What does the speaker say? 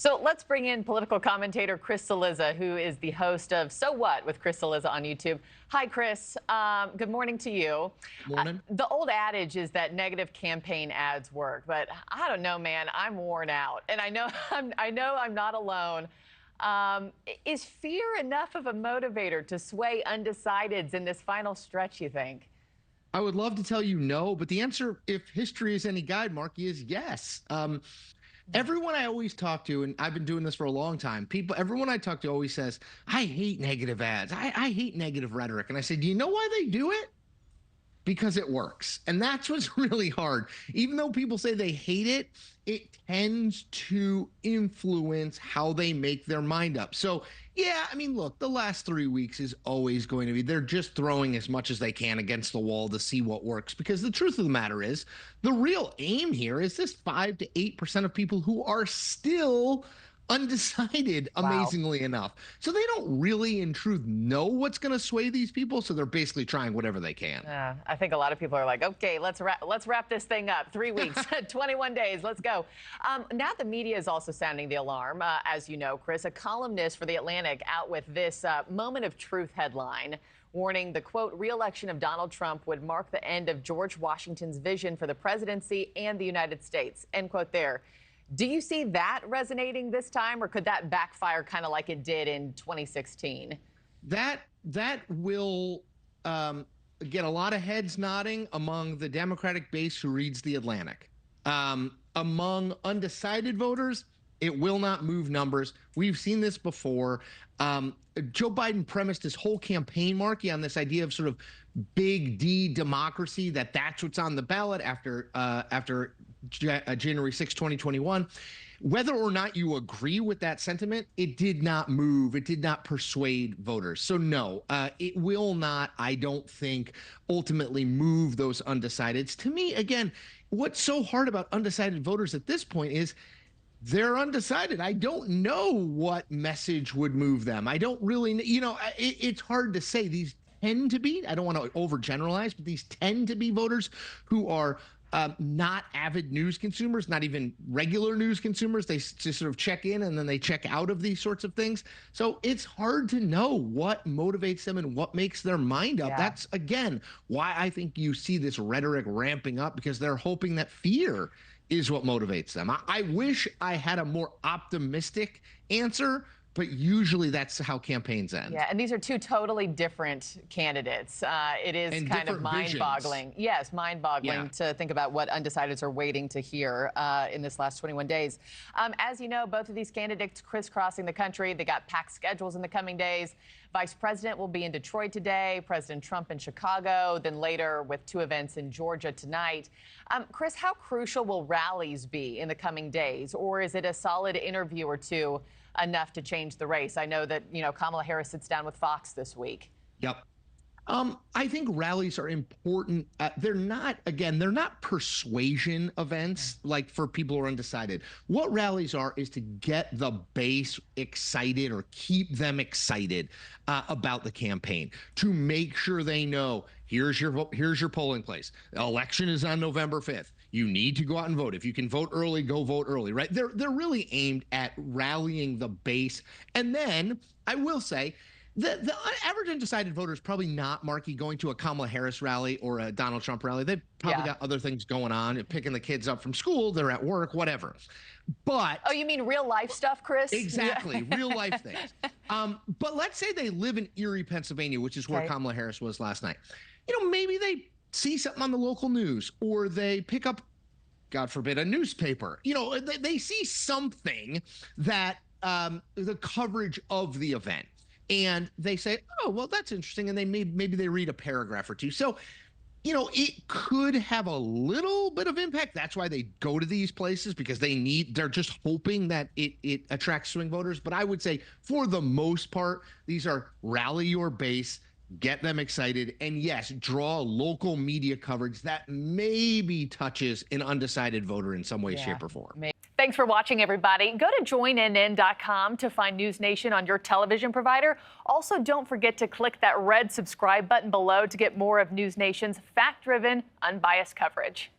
So let's bring in political commentator Chris Cillizza, who is the host of So What with Chris Cillizza on YouTube. Hi, Chris. Good morning to you. Morning. The old adage is that negative campaign ads work, but I don't know, man. I'm worn out, and I know I'm not alone. Is fear enough of a motivator to sway undecideds in this final stretch, you think? I would love to tell you no, but the answer, if history is any guide, Markie, is yes. Everyone I always talk to, and I've been doing this for a long time, everyone I talk to always says, I hate negative ads. I hate negative rhetoric. And I say, do you know why they do it? Because it works. And that's what's really hard. Even though people say they hate it, it tends to influence how they make their mind up. So, yeah, I mean, look, the last 3 weeks is always going to be, they're just throwing as much as they can against the wall to see what works. Because the truth of the matter is, the real aim here is this 5 to 8% of people who are still undecided, amazingly enough. So they don't really, in truth, know what's going to sway these people. So they're basically trying whatever they can. I think a lot of people are like, okay, let's wrap this thing up. 3 weeks, 21 days, let's go. Now the media is also sounding the alarm. As you know, Chris, a columnist for The Atlantic out with this moment of truth headline, warning the, quote, re-election of Donald Trump would mark the end of George Washington's vision for the presidency and the United States, end quote there. Do you see that resonating this time, or could that backfire kind of like it did in 2016? That will get a lot of heads nodding among the Democratic base who reads The Atlantic. Among undecided voters, it will not move numbers. We've seen this before. Joe Biden premised his whole campaign, Markie, on this idea of sort of big D democracy, that's what's on the ballot after January 6, 2021. Whether or not you agree with that sentiment, it did not move. It did not persuade voters. So no, it will not, I don't think, ultimately move those undecideds. To me, again, what's so hard about undecided voters at this point is they're undecided. I don't know what message would move them. I don't really, it's hard to say. These tend to be, I don't want to overgeneralize, but these tend to be voters who are not avid news consumers, not even regular news consumers. They just sort of check in and then they check out of these sorts of things. So it's hard to know what motivates them and what makes their mind up. Yeah. That's, again, why I think you see this rhetoric ramping up, because they're hoping that fear is what motivates them. I wish I had a more optimistic answer, but usually that's how campaigns end. Yeah, and these are two totally different candidates. It is and kind of mind-boggling. Yes, mind-boggling to think about what undecideds are waiting to hear in this last 21 days. As you know, both of these candidates crisscrossing the country. They got packed schedules in the coming days. Vice President will be in Detroit today, President Trump in Chicago, then later with 2 events in Georgia tonight. Chris, how crucial will rallies be in the coming days, or is it a solid interview or two enough to change the race? I know that, Kamala Harris sits down with Fox this week. Yep. I think rallies are important. They're not persuasion events like for people who are undecided. What rallies are is to get the base excited or keep them excited about the campaign, to make sure they know here's your polling place. The election is on November 5th. You need to go out and vote. If you can vote early, go vote early, right? They're really aimed at rallying the base. And then I will say, the average undecided voter is probably not, Markie, going to a Kamala Harris rally or a Donald Trump rally. They've probably got other things going on, picking the kids up from school, they're at work, whatever. But oh, you mean real life stuff, Chris? Exactly, real life things. But let's say they live in Erie, Pennsylvania, which is where Kamala Harris was last night. Maybe they see something on the local news, or they pick up, God forbid, a newspaper. They see something that the coverage of the event, and they say, oh, well, that's interesting. And maybe they read a paragraph or two. So, it could have a little bit of impact. That's why they go to these places, because they're just hoping that it attracts swing voters. But I would say for the most part, these are rally your base, get them excited, and yes, draw local media coverage that maybe touches an undecided voter in some way, shape, or form. Thanks for watching, everybody. Go to joinnn.com to find NewsNation on your television provider. Also, don't forget to click that red subscribe button below to get more of NewsNation's fact-driven, unbiased coverage.